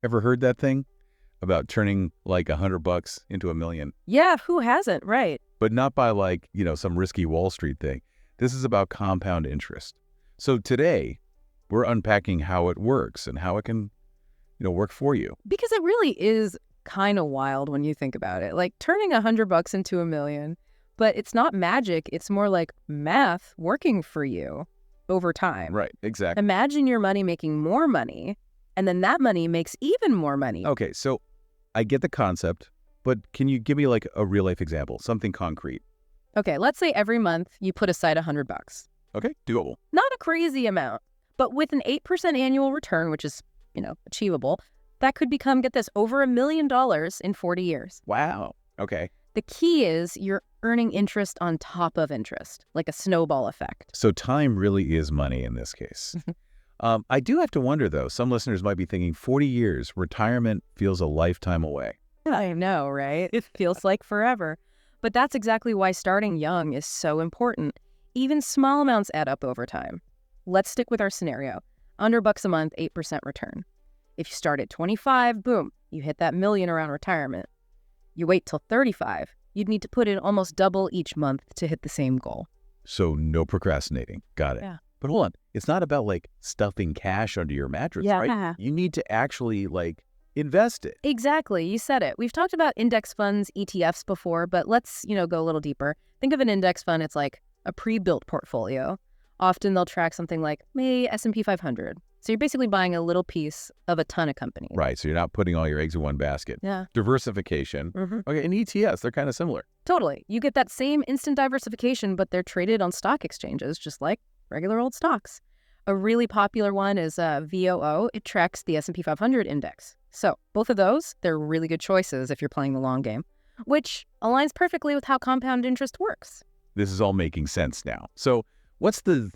Ever heard that thing about turning like $100 into a million? Yeah, who hasn't? Right. But not by like, some risky Wall Street thing. This is about compound interest. So today, we're unpacking how it works and how it can, work for you. Because it really is kind of wild when you think about it. Like turning $100 into a million, but it's not magic. It's more like math working for you over time. Right, exactly. Imagine your money making more money, and then that money makes even more money. Okay, so I get the concept, but can you give me like a real life example, something concrete? Okay, let's say every month you put aside $100. Okay, doable. Not a crazy amount, but with an 8% annual return, which is, achievable, that could become, get this, over $1 million in 40 years. Wow. Okay. The key is you're earning interest on top of interest, like a snowball effect. So time really is money in this case. I do have to wonder, though, some listeners might be thinking 40 years, retirement feels a lifetime away. I know, right? It feels like forever. But that's exactly why starting young is so important. Even small amounts add up over time. Let's stick with our scenario. $100 a month, 8% return. If you start at 25, boom, you hit that million around retirement. You wait till 35, you'd need to put in almost double each month to hit the same goal. So no procrastinating. Got it. Yeah. But hold on. It's not about like stuffing cash under your mattress, right? You need to actually like invest it. Exactly. You said it. We've talked about index funds, ETFs before, but let's, go a little deeper. Think of an index fund. It's like a pre-built portfolio. Often they'll track something like maybe S&P 500. So you're basically buying a little piece of a ton of companies. Right. So you're not putting all your eggs in one basket. Yeah. Diversification. Okay. And ETFs, they're kind of similar. Totally. You get that same instant diversification, but they're traded on stock exchanges, just like regular old stocks. A really popular one is VOO. It tracks the S&P 500 index. So both of those, they're really good choices if you're playing the long game, which aligns perfectly with how compound interest works. This is all making sense now. So what's the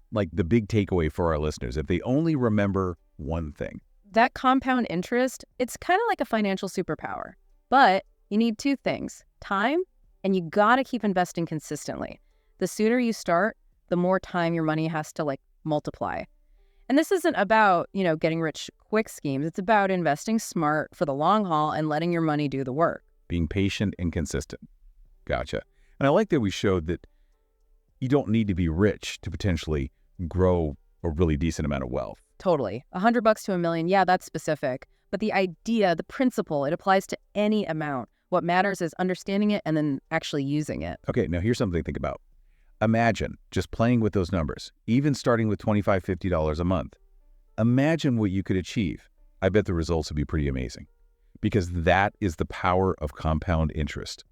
big takeaway for our listeners if they only remember one thing? That compound interest, it's kind of like a financial superpower, but you need two things: time, and you got to keep investing consistently. The sooner you start, the more time your money has to multiply. And this isn't about, getting rich quick schemes. It's about investing smart for the long haul and letting your money do the work. Being patient and consistent. Gotcha. And I like that we showed that you don't need to be rich to potentially grow a really decent amount of wealth. Totally. $100 to a million, yeah, that's specific. But the idea, the principle, it applies to any amount. What matters is understanding it and then actually using it. Okay, now here's something to think about. Imagine just playing with those numbers, even starting with $25, $50 a month. Imagine what you could achieve. I bet the results would be pretty amazing, because that is the power of compound interest.